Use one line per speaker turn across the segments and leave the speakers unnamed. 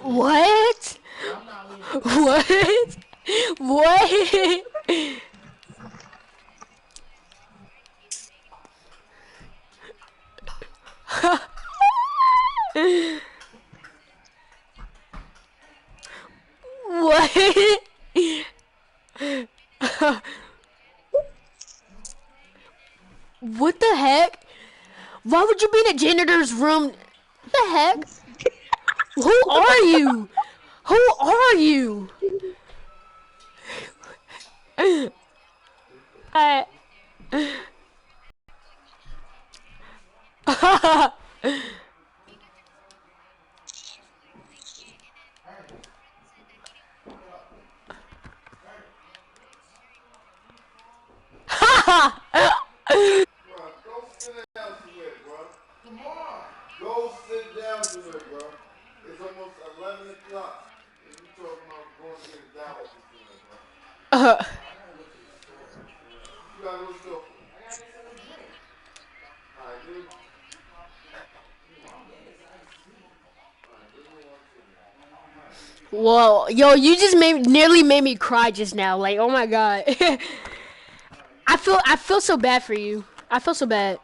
What? What? What? What? What the heck? Why would you be in a janitor's room? What the heck? Who are you? Who are you? I.
Bro, go sit down somewhere, bro. Come on. Go sit down somewhere, bro. It's almost 11 o'clock. And you talking about going to the Dallas somewhere, bro. You gotta go to the Alright, dude.
Whoa, yo, you just nearly made me cry just now. Like, oh my god. I feel so bad for you. I feel so bad.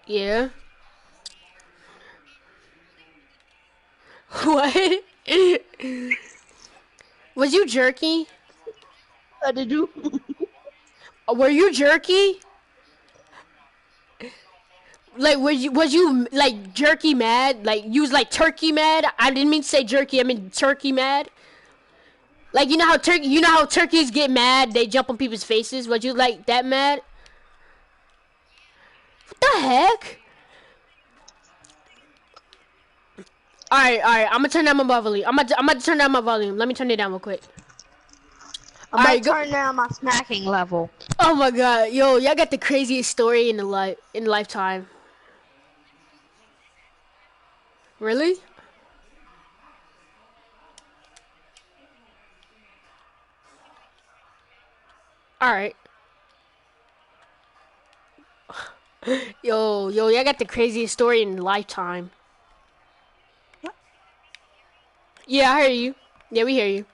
Yeah. What? Was you jerky?
Did you?
Were you jerky? Like was you like jerky mad? Like you was like turkey mad? I didn't mean to say jerky. I mean turkey mad. Like you know how turkeys get mad? They jump on people's faces. Was you like that mad? What the heck? All right. I'm gonna turn down my volume. I'm gonna turn down my volume. Let me turn it down real quick.
I'm
All
about
right,
to
go.
turn down my smacking level.
Oh my god, yo, y'all got the craziest story in the lifetime. Really? All right. Yo, y'all got the craziest story in the lifetime. Yeah, I hear you. Yeah, we hear you.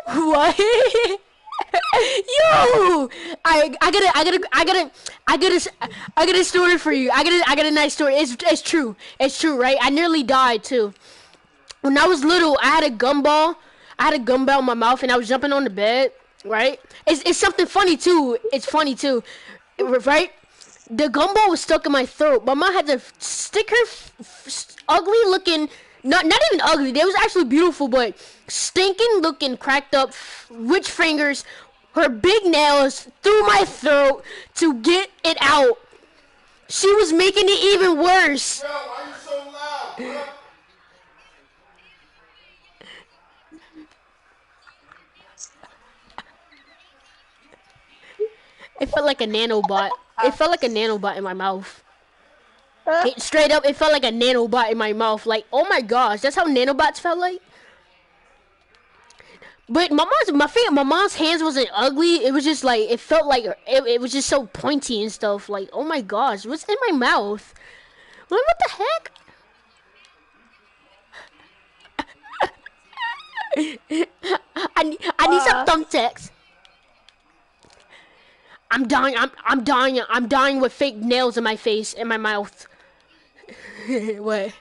What? Yo, I got a story for you. I got a nice story. It's true. It's true, right? I nearly died too. When I was little, I had a gumball. I had a gumball in my mouth, and I was jumping on the bed. Right? It's something funny too. It's funny too, right? The gumball was stuck in my throat. My mom had to stick her ugly looking, not even ugly. They was actually beautiful, but stinking looking, cracked up, rich fingers, her big nails through my throat to get it out. She was making it even worse.
Yo, why you so loud, bro?
It felt like a nanobot. It felt like a nanobot in my mouth. Straight up, it felt like a nanobot in my mouth. Like, oh my gosh, that's how nanobots felt like. But my mom's hands wasn't ugly. It was just like it felt like it was just so pointy and stuff. Like, oh my gosh, what's in my mouth? What the heck? I need some thumbtacks. I'm dying with fake nails in my face in my mouth. What?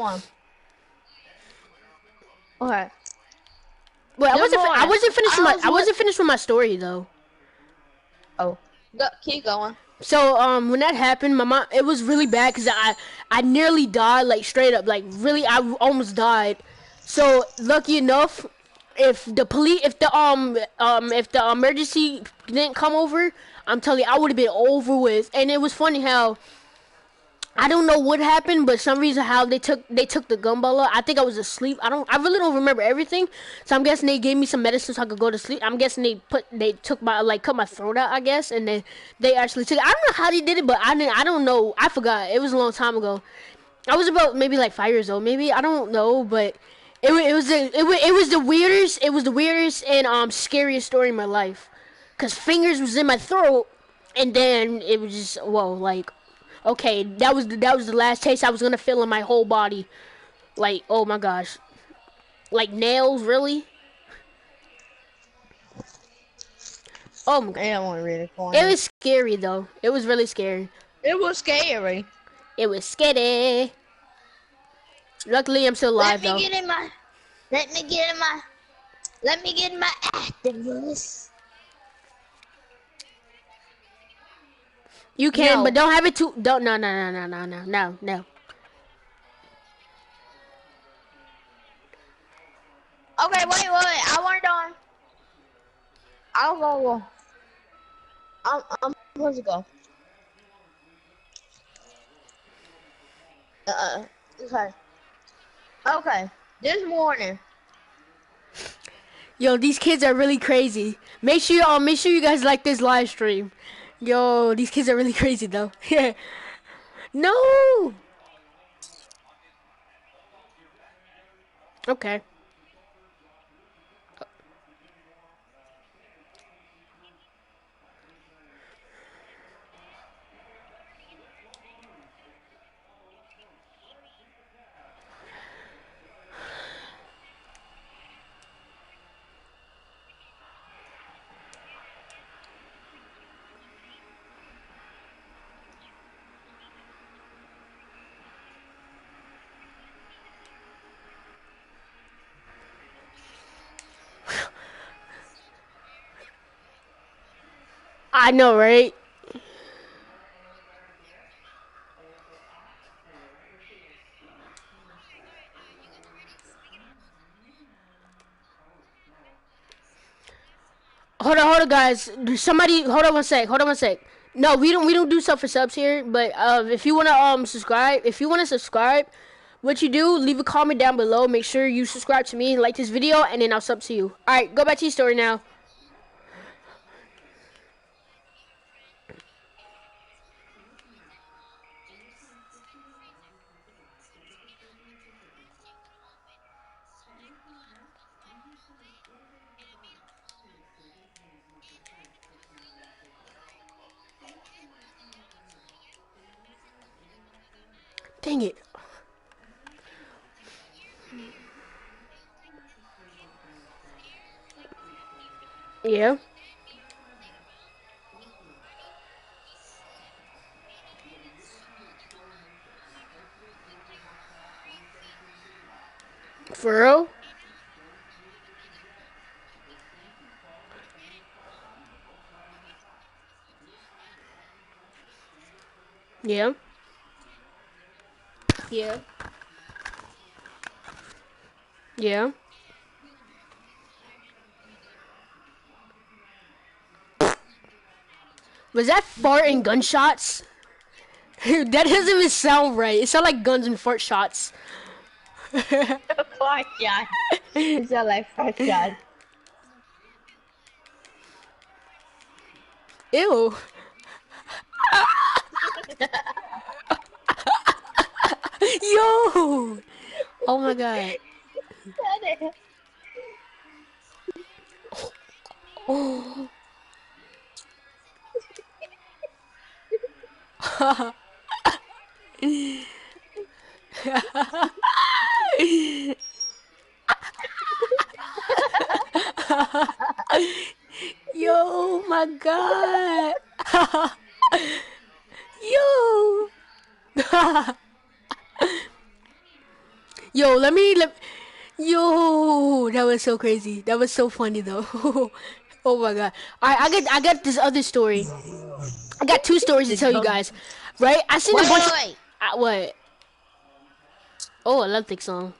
one. Okay.
Wait,
Good
I
morning.
wasn't finished with my
I was
I wasn't finished with my story though.
Oh. Keep going.
So when that happened, my mom, it was really bad because I nearly died, like straight up, like really I almost died. So lucky enough, if the emergency didn't come over, I'm telling you, I would have been over with. And it was funny how I don't know what happened, but some reason how they took the gumball. I think I was asleep. I really don't remember everything. So I'm guessing they gave me some medicine so I could go to sleep. I'm guessing they took my like cut my throat out, I guess, and they actually took it. I don't know how they did it, but I don't know. I forgot. It was a long time ago. I was about maybe like 5 years old, maybe I don't know, but it was the weirdest and scariest story in my life, cause fingers was in my throat, and then it was just whoa like. Okay, that was the last taste I was gonna feel in my whole body. Like, oh my gosh, like nails, really? Oh my god,
That one really
it
funny.
was scary though. It was really scary.
It was scary.
It was scary. Luckily, I'm still
Let
alive
me
though.
get in my. Let me get in my. Let me get in my activist.
You can, but
No.
don't have it too. Don't no.
Okay, wait. I want on. I'll go. I'm supposed to go. Okay. Okay. This morning.
Yo, these kids are really crazy. Make sure you guys like this live stream. Yo, these kids are really crazy though. Yeah. No. Okay. I know, right? Hold on, guys. Somebody, hold on one sec. No, we don't do stuff for subs here. But if you wanna subscribe, what you do, leave a comment down below. Make sure you subscribe to me, like this video, and then I'll sub to you. All right, go back to your story now. Dang it. Yeah. For real? Yeah. Yeah. Yeah. Was that fart and gunshots? That doesn't even sound right. It sounds like guns and fart shots.
Fart shot. It's not like fart shot.
Ew. Yo. Oh my god. Oh. Yo, my god. Yo. Yo, yo, that was so crazy. That was so funny though. Oh my god. Alright, I got this other story. I got two stories to tell you guys. Right? I seen a bunch of what? Oh, Olympic song.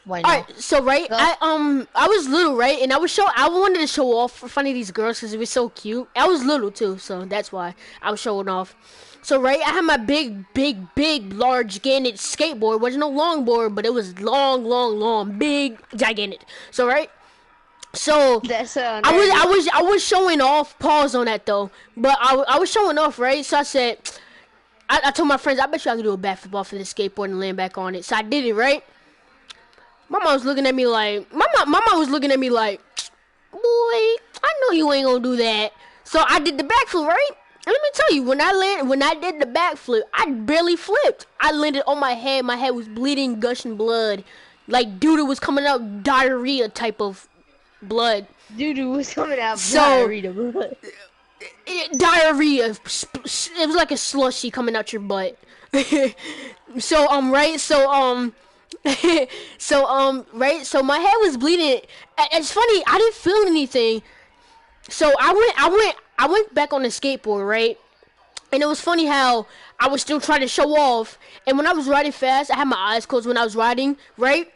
Why
All
not?
right, so right,
Go.
I was little, right, and I wanted to show off for fun of these girls because it was so cute. I was little too, so that's why I was showing off. So right, I had my big, large, gigantic skateboard. It wasn't a longboard, but it was long, big, gigantic. So right, so
That's
I was showing off. Pause on that though, but I was showing off, right? So I said, I told my friends, I bet you I can do a backflip off of this skateboard and land back on it. So I did it, right? My mom was looking at me like, my mom was looking at me like, boy, I know you ain't gonna do that. So I did the backflip, right? And let me tell you, when I did the backflip, I barely flipped. I landed on my head. My head was bleeding, gushing blood, like dude was coming out diarrhea type of blood.
Dude was coming out.
So
diarrhea.
Diarrhea. It was like a slushy coming out your butt. So right. Right. So my head was bleeding. It's funny. I didn't feel anything. So I went back on the skateboard, right? And it was funny how I was still trying to show off. And when I was riding fast, I had my eyes closed when I was riding, right?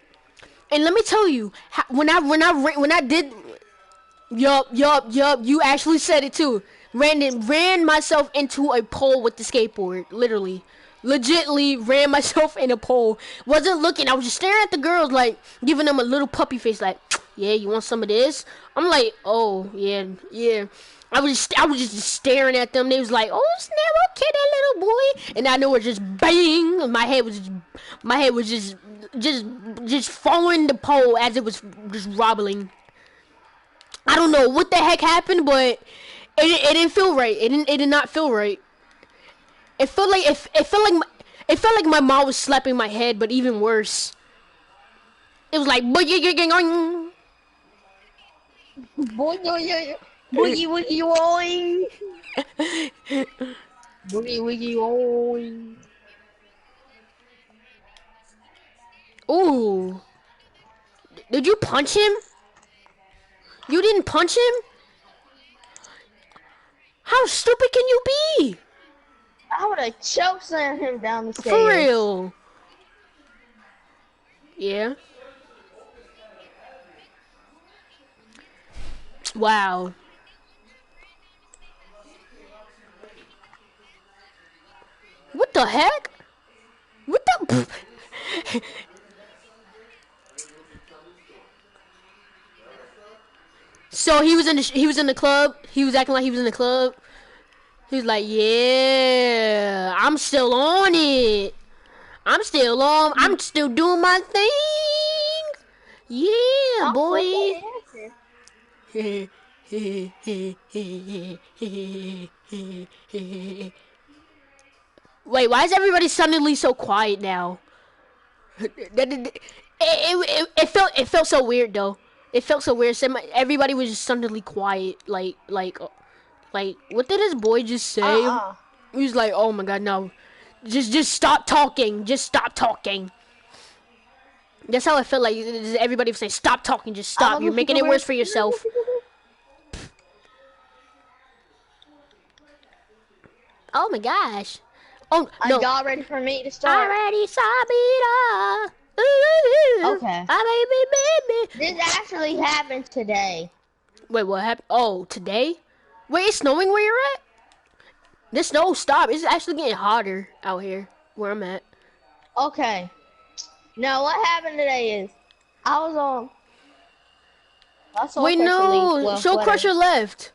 And let me tell you, when I did, yup, you actually said it too. Ran myself into a pole with the skateboard, literally. Legitly ran myself in a pole. Wasn't looking, I was just staring at the girls, like, giving them a little puppy face, like, yeah, you want some of this? I'm like, oh, yeah. I was just staring at them. They was like, oh snap, okay, that little boy. And I know it just bang. My head was just following the pole as it was just wobbling. I don't know what the heck happened, but it didn't feel right. It did not feel right. It felt like my mom was slapping my head, but even worse. It was like boing.
Boogie woogie oing. Boogie woogie oing.
Ooh. Did you punch him? You didn't punch him? How stupid can you be?
I would have chokeslammed him down the stairs.
For real. Yeah. Wow. What the heck? What the? So he was in the club. He was acting like he was in the club. He was like, "Yeah, I'm still on it. I'm still doing my thing. Yeah, boy." Wait, why is everybody suddenly so quiet now? It felt so weird though. It felt so weird. Everybody was just suddenly quiet. Like, what did this boy just say? He was like, "Oh my god, no, just stop talking. Just stop talking." That's how I felt like. Everybody was saying, "Stop talking. Just stop. You're making it worse for yourself." Oh my gosh. Oh no.
Are y'all ready for me to start?
Already Sabita.
Okay.
Baby.
This actually happened today.
Wait, what happened? Oh, today? Wait, it's snowing where you're at? The snow stopped. It's actually getting hotter out here where I'm at.
Okay. Now what happened today is I was on.
Wait, no. Show Crusher left.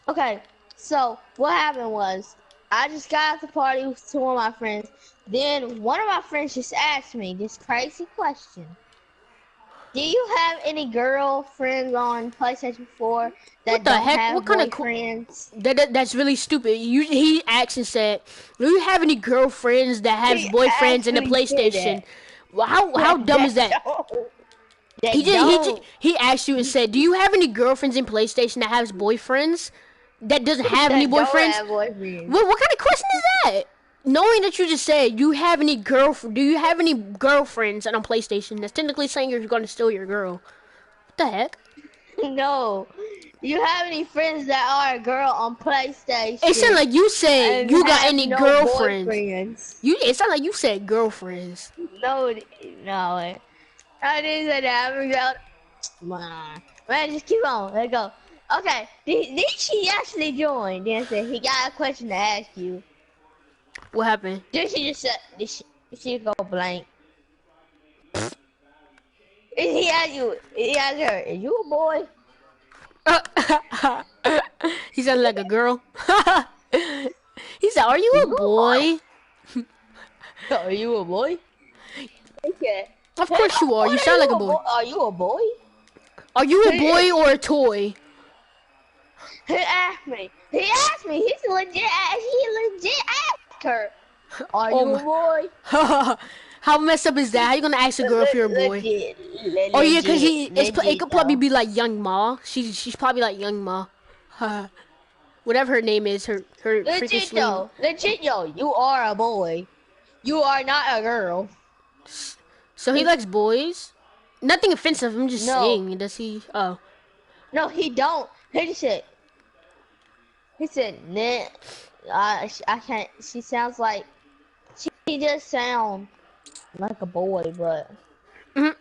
Okay. So what happened was I just got at the party with two of my friends. Then one of my friends just asked me this crazy question. Do you have any girlfriends on PlayStation 4 that don't have boyfriends?
That's really stupid. He asked and said, "Do you have any girlfriends that have boyfriends in the PlayStation?" Well, how dumb is that? He asked you and said, "Do you have any girlfriends in PlayStation that has boyfriends?" That doesn't have any boyfriends?
Don't have boyfriends.
What kind of question is that? knowing that you just said you have any do you have any girlfriends on PlayStation? That's technically saying you're gonna steal your girl. What the heck?
No. You have any friends that are a girl on PlayStation?
It sounded like you said you got any
no
girlfriends.
boyfriends.
It sounded like you said girlfriends.
No, no. I didn't say that. Man, just keep on. Let's go. Okay. Then she actually joined. Then said he got a question to ask you.
What happened?
Then she just said she go blank. He asked you. He asked her, "Is you a boy?"
He sounded like a girl. He said, "Are you a boy?"
Are you a boy? Okay.
Of course you are. You sound like a boy.
Are you a boy?
Are you a boy or a toy?
He asked me. He asked me. He legit asked her. Are you a boy?
How messed up is that? How you gonna ask a girl if you're a boy? Oh yeah, cause it could probably be like Young Ma. She's probably like Young Ma. Whatever her name is, her freaking sleeve.
Legit yo, you are a boy. You are not a girl.
So he likes boys? Nothing offensive. I'm just saying. Does he? Oh.
No, he don't. He said. Nah. I can't. She sounds like. She just sound like a boy, but.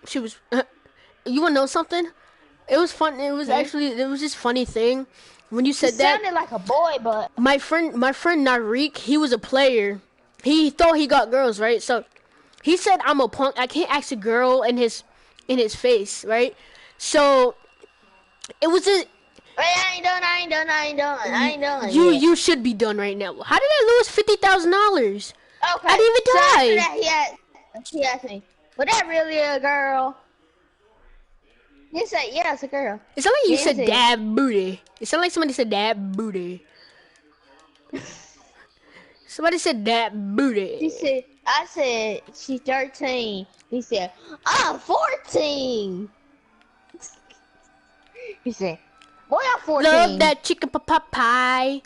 She was. You wanna know something? It was fun. It was this funny thing when you said that.
Sounded like a boy, but.
My friend Narik, he was a player. He thought he got girls, right? So he said, "I'm a punk. I can't ask a girl in his face, right?" So it was a.
Wait, I ain't done.
You should be done right now. How did I lose $50,000?
Okay.
I didn't even
So
die.
after that, he asked me, "Was that really a girl?" He said, "Yeah, it's a girl."
It sounded like you said
Easy.
dad booty. It sounded like somebody said dad booty. Somebody said dad booty.
She said, "I said she's 13." He said, "I'm 14." He said, "Boy, I'm 14."
Love that chicken pie.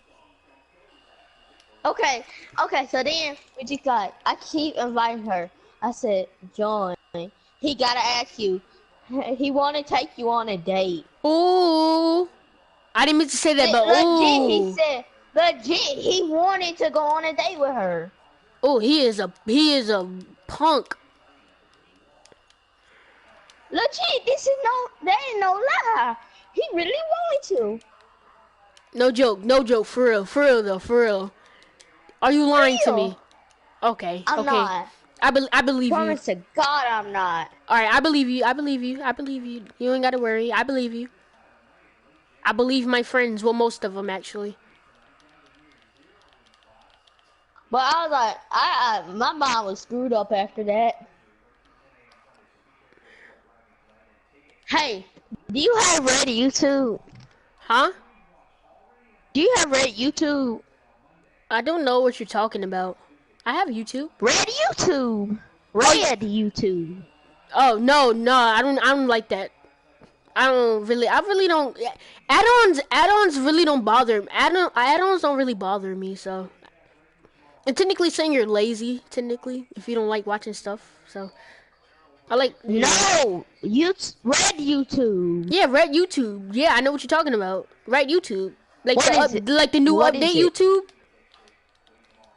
Okay, so then we just got, I keep inviting her. I said, "Join." He gotta ask you. He wanna take you on a date.
Ooh. I didn't mean to say that, but
legit, he
ooh.
said, legit, he wanted to go on a date with her.
Oh, he is a punk.
Legit, there ain't no lie. He really wanted to.
No joke, for real though. Are you lying to me? Okay,
I'm
okay.
not.
I believe
Promise
you.
to God, I'm not.
Alright, I believe you. You ain't gotta worry. I believe you. I believe my friends. Well, most of them actually.
But I was like, my mind was screwed up after that. Hey, do you have Red YouTube?
Huh?
Do you have Red YouTube?
I don't know what you're talking about. I have YouTube.
Red YouTube. Red YouTube.
Oh no, I don't like that. I really don't. Add-ons really don't bother me. Add-ons don't really bother me. So, and technically saying you're lazy, technically, if you don't like watching stuff. So, I like.
No, Red YouTube.
Yeah, Red YouTube. Yeah, I know what you're talking about. Red YouTube. Like
What
the new
What
update
is it?
YouTube.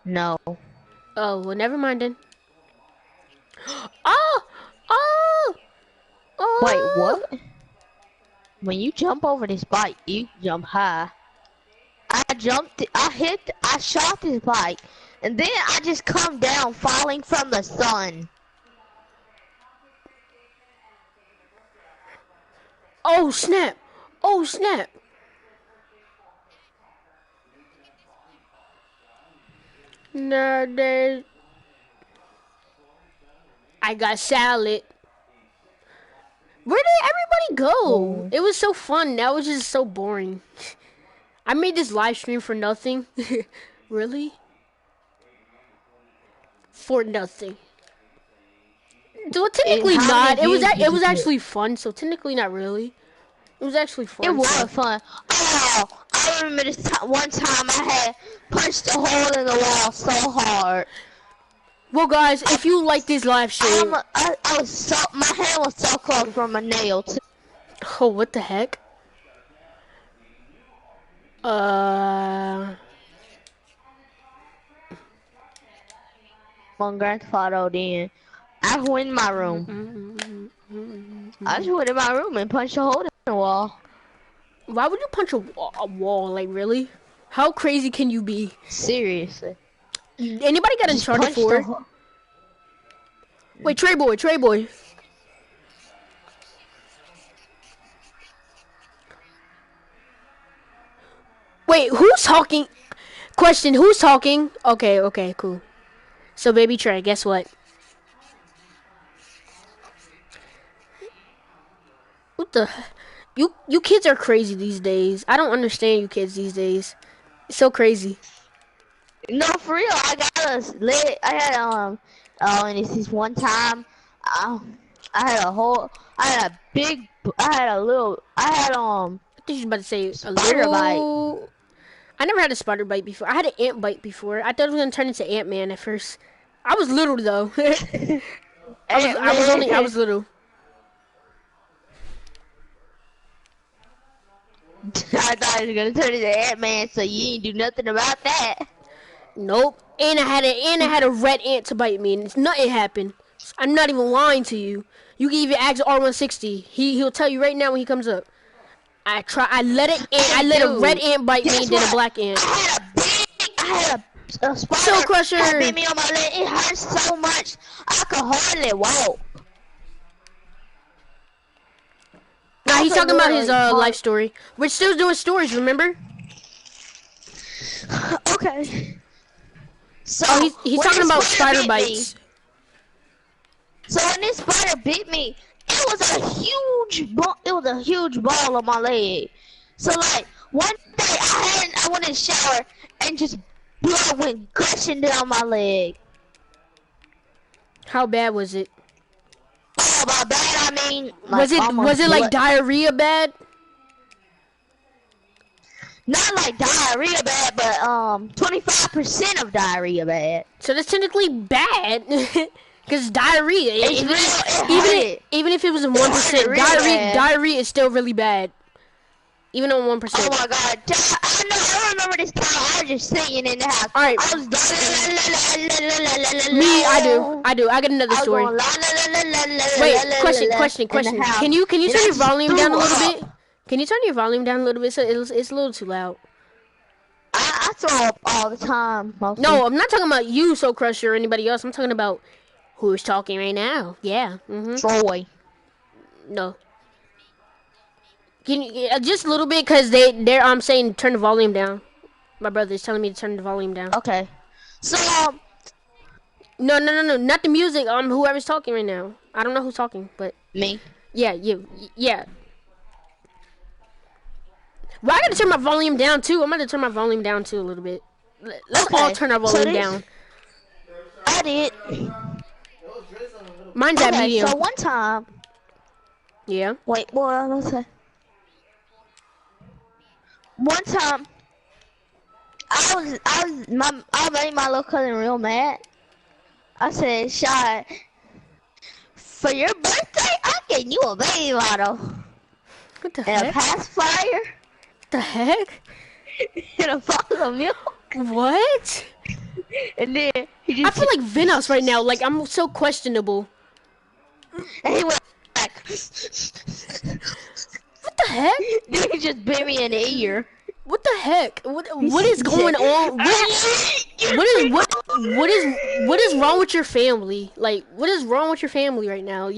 No.
Oh well, never mind then. Oh.
Wait, what? When you jump over this bike, you jump high. I shot this bike, and then I just come down falling from the sun.
Oh snap! Oh snap! No, I got salad. Where did everybody go? It was so fun. That was just so boring. I made this live stream for nothing. Really? For nothing. So technically not. It was actually fun. So technically not really. It was actually fun.
It was fun. Oh, I remember this one time I had punched a hole in the wall so hard.
Well, guys, if you like this live stream,
I was so, my hand was so close from a nail too.
oh, what the heck?
On Grand Theft Auto then. I went in my room. I just went in my room and punched a hole in the wall.
Why would you punch a wall? Like, really? How crazy can you be?
Seriously.
Anybody got Uncharted 4? Wait, Trey boy. Wait, who's talking? Question, who's talking? Okay, cool. So, baby Trey, guess what? What the? You kids are crazy these days. I don't understand you kids these days. It's so crazy.
No, for real. I got us lit. I had and it's this one time. I had
I thought you was about to say a
spider
little. I never had a spider bite before. I had an ant bite before. I thought it was gonna turn into Ant-Man at first. I was little though. I was little.
I thought it was gonna turn into Ant-Man, so you ain't do nothing about that.
Nope. And I had a red ant to bite me, and nothing happened. I'm not even lying to you. You can even ask R160. He'll tell you right now when he comes up. I let a red ant bite me, then a black ant.
I had a spider
Soul Crusher
bit me on my leg. It hurt so much I could hardly walk.
Nah, he's talking about his life story. We're still doing stories, remember?
Okay. So
he's talking about spider bites.
So when this spider bit me, it was a huge ball on my leg. So like one day I went in the shower and just blood went gushing down my leg.
How bad was it?
Oh, by bad I mean
was it like diarrhea bad?
Not like diarrhea bad, but 25% of diarrhea bad.
So that's technically bad. Cause diarrhea, even if it was a 1%, diarrhea is still really bad. Even on 1%.
Oh my god! I remember this time I was just singing in the house.
All right.
I was
I do. I got another story. Wait, question. Can you turn your volume down a little bit? Can you turn your volume down a little bit? So it's a little too loud.
I throw up all the time. Mostly.
No, I'm not talking about you, Soul Crusher, or anybody else. I'm talking about who's talking right now. Yeah.
Troy.
No. Can you just a little bit? Cause I'm saying turn the volume down. My brother's telling me to turn the volume down.
Okay. So
No, not the music. Whoever's talking right now. I don't know who's talking, but
me.
Yeah, you. Yeah. Well, I gotta turn my volume down too. I'm gonna turn my volume down too a little bit. Let's all turn our volume down.
I did.
Mine's at medium.
So one time.
Yeah.
Wait, what I was gonna say? One time, I made my little cousin real mad. I said, "Shot, for your birthday, I'm getting you a baby bottle."
What the heck?
And a pacifier.
What the heck?
And a bottle of milk.
What?
And then he just.
I feel like Venos right now. Like I'm so questionable.
And he went back.
What the heck?
Then he just bit me in the ear.
What the heck? What is going on? What is wrong with your family? Like, what is wrong with your family right now?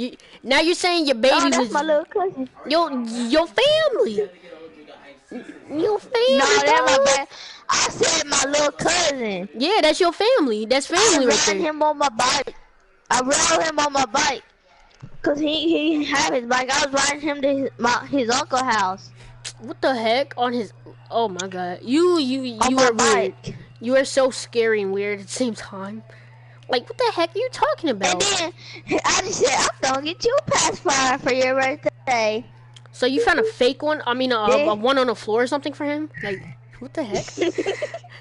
Now you're saying your baby
that's
was
my little cousin.
Your family. Your family.
No, that's my bad. I said my little cousin.
Yeah, that's your family. That's family right there.
I rode him on my bike. Cause he had his bike. I was riding him to his uncle's house.
What the heck? On his? Oh my god! You
on
are
bike.
weird. You are so scary and weird at the same time. Like, what the heck are you talking about?
And then I just said, I'm gonna get you a pacifier for your birthday.
So you found a fake one? I mean, a
Yeah.
one on the floor or something for him? Like, what the heck?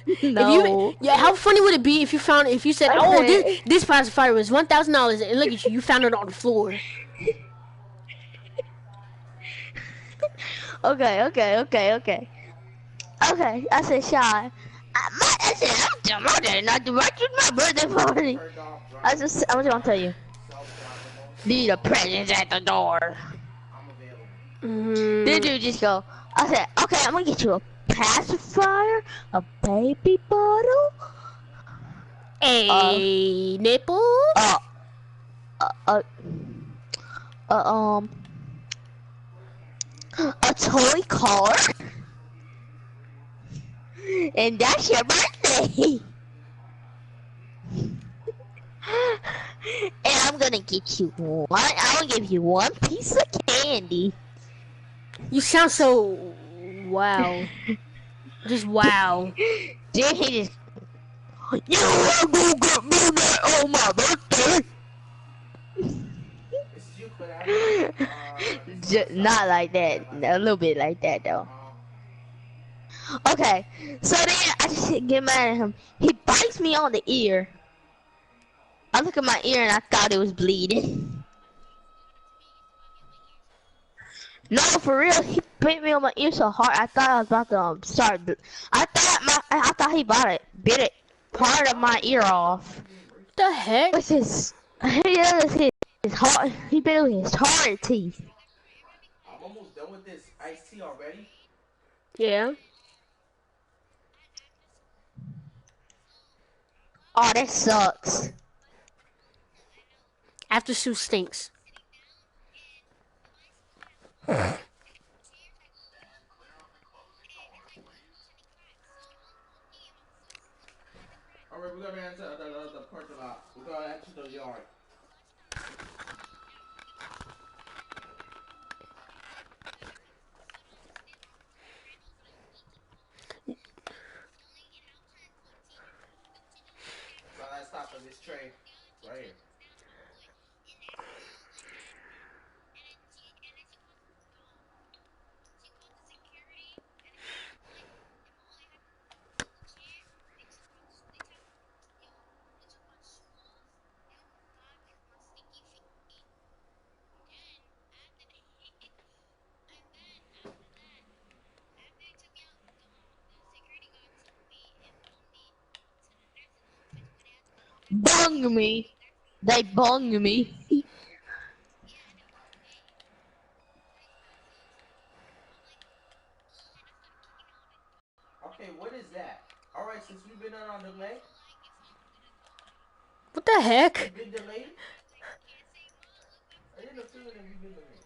If you,
No.
yeah, how funny would it be if you said,
I
oh,
said,
this pacifier was $1,000, and look at you, you found it on the floor.
okay. Okay, I said, Sean. I said, I'm not directing my birthday party. I'm just gonna tell you. Leave the presents at the door. Then you just go. I said, okay, I'm gonna get you a pacifier, a baby bottle,
A nipple?
uh, uh, uh, um, a toy car, and that's your birthday. And I'm gonna get you one. I'm gonna give you one piece of candy.
You sound so wow. Just wow.
Then he just, you are gonna get me that on my birthday. Not like that. A little bit like that though. Okay, so then I just get mad at him. He bites me on the ear. I look at my ear and I thought it was bleeding. No, for real, he bit me on my ear so hard. I thought I was about to start. I thought he bit it part of my ear off.
The heck?
What's his? His heart. He bit it with his hard teeth.
I'm almost done with this iced tea already.
Yeah.
Oh, that sucks.
After Sue stinks.
Alright, we're gonna enter the parking lot. We're gonna enter the yard. So let's stop on this train right here.
Bung me. They bung me.
Okay, what is that? Alright, since we've been on delay,
What the heck?
we've been delayed. I didn't feel that we've been delayed.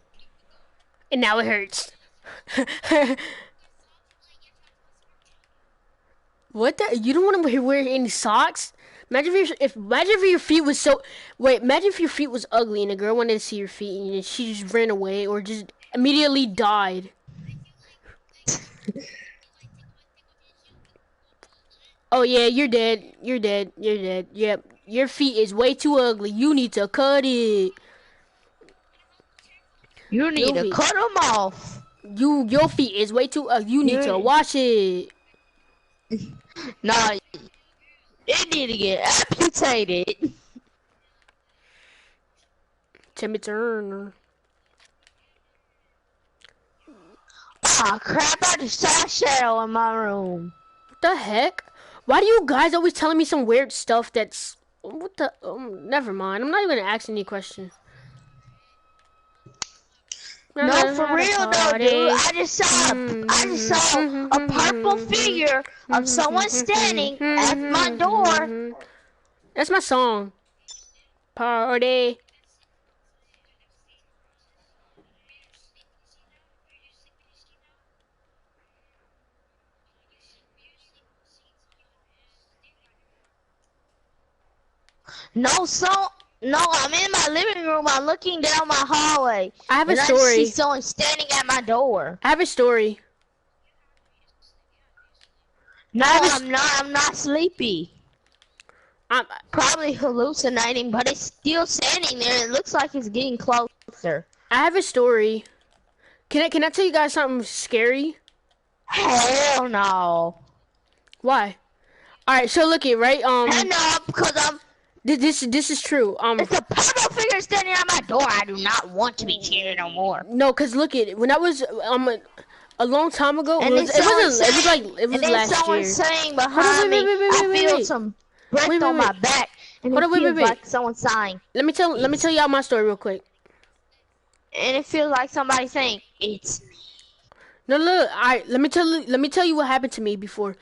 And now it hurts. What the? You don't want to wear any socks? Imagine if your feet was so. Wait, imagine if your feet was ugly and a girl wanted to see your feet and she just ran away or just immediately died. Oh yeah, you're dead. You're dead. You're dead. Yep. Your feet is way too ugly. You need to cut it.
You need
Your
to
feet.
cut them off.
Your feet is way too ugly. You need to wash it.
Nah, it need to get amputated.
Timmy Turner.
Ah, crap, I just saw a shadow in my room.
What the heck? Why do you guys always telling me some weird stuff that's... What the... never mind. I'm not even gonna ask any questions.
No, for real though, dude. I just saw a purple figure of someone standing at my door.
That's my song. Party.
No, I'm in my living room. I'm looking down my hallway.
I have a
and
story.
I see someone standing at my door.
I have a story.
No, I'm not sleepy.
I'm
Probably hallucinating, but it's still standing there. It looks like it's getting closer.
I have a story. Can I tell you guys something scary?
Hell no.
Why? All right, so look it right.
Hell no, because
This is true.
it's a purple figure standing at my door. I do not want to be here no more.
No, cause look it. When I was a long time ago,
And
it
then
was it wasn't
someone
it was like
saying,
it was
and then
last
someone
year.
saying
Hold on,
behind me, I feel
wait.
some breath
Wait,
on my back, and
Hold
it
on,
feels
wait.
like someone sighing.
Let me tell y'all my story real quick.
And it feels like somebody saying, it's me.
No, look. All right, let me tell you what happened to me before.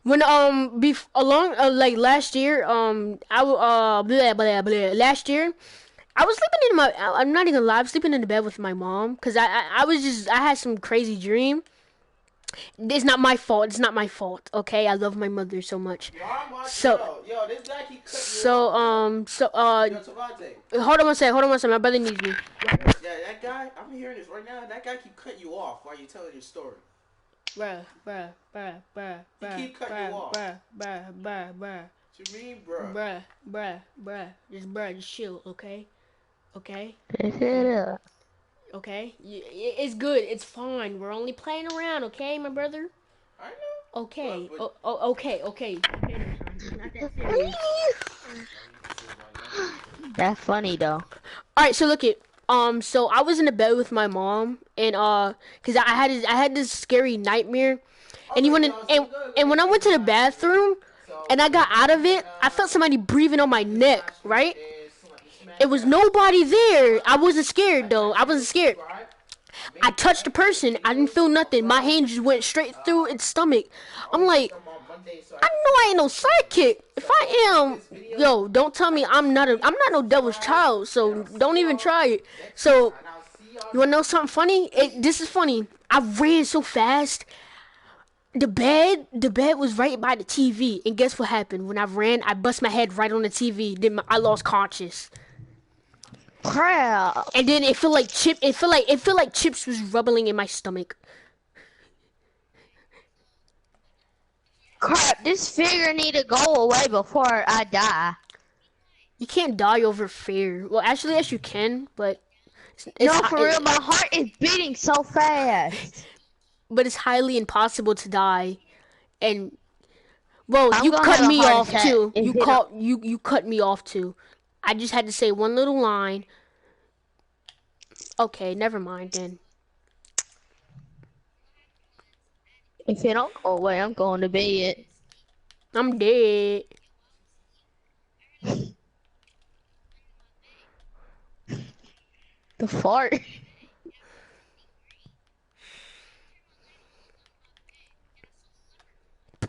When like last year last year I was sleeping in I'm not even gonna lie, I was sleeping in the bed with my mom because I was just I had some crazy dream. It's not my fault. It's not my fault. Okay, I love my mother so much. So
this guy keep cutting
so
Yo, Tavante.
hold on one second. My brother needs me.
Yeah, that guy, I'm hearing this right now. That guy keep cutting you off while you telling your story.
Bruh.
He keep cutting you off.
Bruh.
What you mean, bro?
Bruh, just chill, okay? Okay?
Pick it up.
Okay? It's good. It's fine. We're only playing around, okay, my brother?
I know.
Okay.
But
Okay. Not that serious.
That's funny though.
Alright, so look it. So I was in the bed with my mom, and cause I had this scary nightmare, and and when I went to the bathroom, and I got out of it, I felt somebody breathing on my neck, right? It was nobody there. I wasn't scared though. I wasn't scared. I touched the person. I didn't feel nothing. My hand just went straight through its stomach. I'm like, I know I ain't no sidekick. If I am, yo, don't tell me I'm not no devil's child. So don't even try it. So you wanna know something funny? This is funny. I ran so fast. The bed was right by the TV, and guess what happened? When I ran, I bust my head right on the TV. Then I lost conscious.
Crap.
And then it felt like chips was rubbling in my stomach.
Crap, this figure need to go away before I die.
You can't die over fear. Well, actually, yes, you can, but
No, for real, my heart is beating so fast.
But it's highly impossible to die. And well,
I'm
you
gonna
cut
have a
me
heart
off
attack
too.
if
You cut me off too. I just had to say one little line. Okay, never mind then.
If it don't go away, I'm going to bed.
I'm dead.
The fart.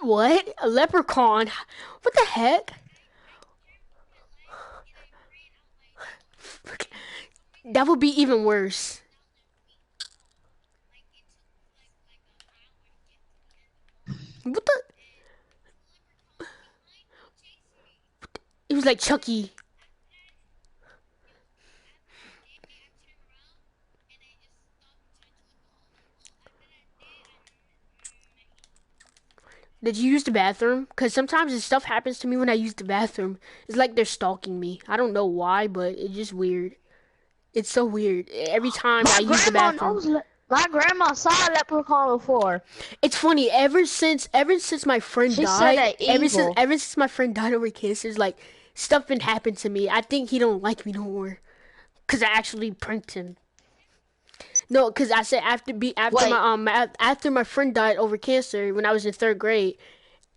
What? A leprechaun? What the heck? That would be even worse. What the? It was like Chucky. Did you use the bathroom? Because sometimes this stuff happens to me when I use the bathroom. It's like they're stalking me. I don't know why, but it's just weird. It's so weird. Every time I use the bathroom.
My grandma saw a leprechaun before.
It's funny. Ever since my friend
She
died,
said that evil.
ever since my friend died over cancer, it's like stuff been happened to me. I think he don't like me no more. Cause I actually pranked him. No, cause I said after my friend died over cancer when I was in 3rd grade,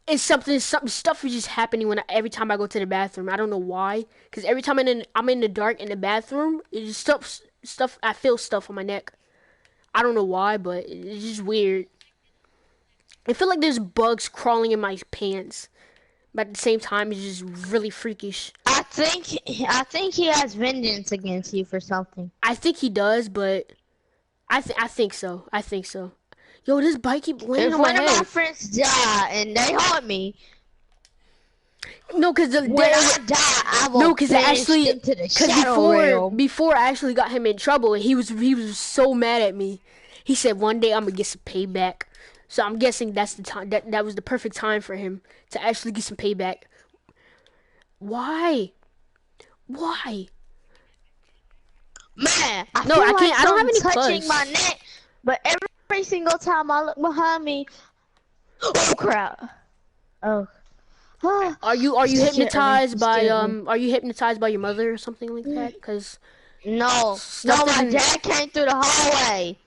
it's something stuff is just happening every time I go to the bathroom. I don't know why. Cause every time I'm in the dark in the bathroom, it just stuff. I feel stuff on my neck. I don't know why, but it's just weird. I feel like there's bugs crawling in my pants, but at the same time, it's just really freakish.
I think he has vengeance against you for something.
I think he does, but I think so. Yo, this bike keep landing on my head.
If one of my friends die and they haunt me,
no, cause
when I die, I will actually into the shadow realm.
Before I actually got him in trouble, he was so mad at me. He said one day I'm gonna get some payback. So I'm guessing that's the time that was the perfect time for him to actually get some payback. Why?
Man, I
No,
feel
I
like
can't. I don't have any
touching
plus.
my neck, but every single time I look behind me, oh crap! Oh,
Are you
you scared me.
hypnotized
You
by
scared me.
are you hypnotized by your mother or something like that? Cause
No,
stuff
no, my
doesn't.
dad came through the hallway,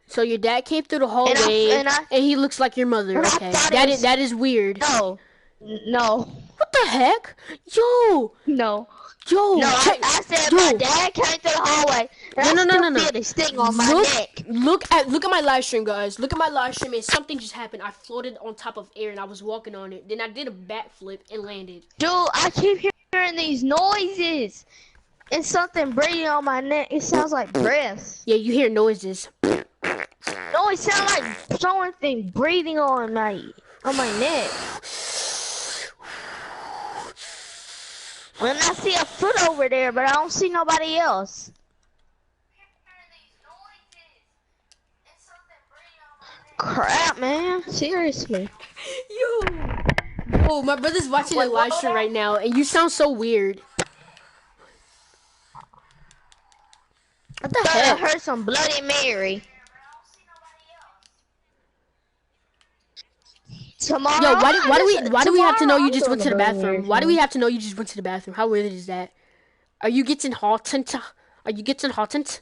So your dad came through the
and I
hallway
and I
and he looks like your mother.
and I
Okay,
thought it was
that is weird.
no, no,
What the heck? Yo,
no.
yo,
No,
check.
I said my
Yo,
dad came through the hallway, and
no,
I
no, no,
still
no, no.
feel the sting on my neck.
Look at my live stream, guys. Look at my live stream, and something just happened. I floated on top of air, and I was walking on it. Then I did a backflip and landed.
Dude, I keep hearing these noises. It's something breathing on my neck. It sounds like breath.
Yeah, you hear noises.
No, it sounds like something breathing on my neck. And I see a foot over there, but I don't see nobody else. Crap, man. Seriously.
Oh, my brother's watching a live stream right now, and you sound so weird. What the
Thought I
heck?
heard some Bloody Mary. Tomorrow.
Yo, why do we have to know you just went to the
Tomorrow, I'm
bathroom?
doing
Why do we have to know you just went to the bathroom? How weird is that? Are you getting hottent? Are you getting hottent?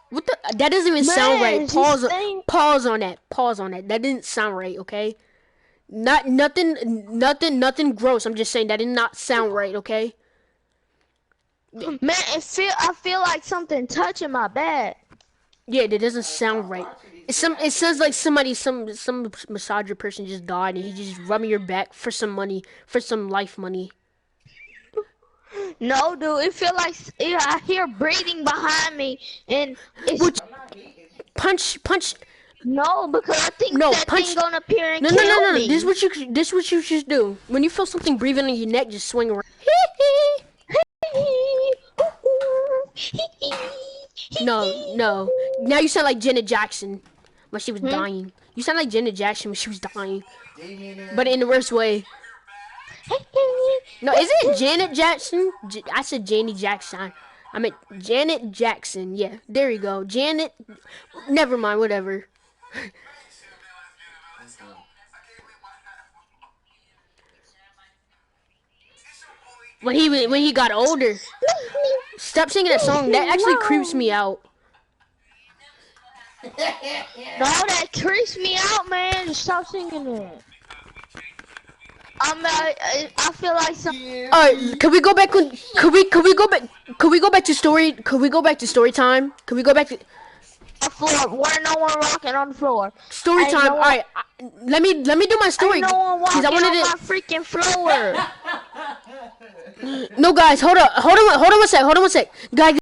What the? That doesn't even sound right.
Man,
Pause on that. Pause on that. That didn't sound right. Okay. Nothing gross. I'm just saying that did not sound right. Okay.
Man, I feel like something touching my back.
Yeah, that doesn't sound right. It sounds like some massager person just died and he just rubbing your back for some money, for some life money.
No, dude, it feel like I hear breathing behind me, and it's
Which, punch.
no, because I think
No,
that
punch.
thing gonna appear and
No.
kill me.
This is what you should do. When you feel something breathing on your neck, just swing around. No. Now you sound like Janet Jackson when she was dying. You sound like Janet Jackson when she was dying, but in the worst way. No, isn't it Janet Jackson? I said Janie Jackson. I meant Janet Jackson. Yeah, there you go. Janet. Never mind. Whatever. When he got older. Stop singing that song. That actually creeps me out.
No, that creeps me out, man. Just stop singing it. I feel like some.
Alright, can we go back? Could we go back to story? Could we go back to story time? Could we go back to
The floor. Where no one rocking on the floor.
story time? Alright, let me do my story.
Ain't no one walking
I wanted
on
to.
my freaking floor.
No, guys, hold on one sec, guys.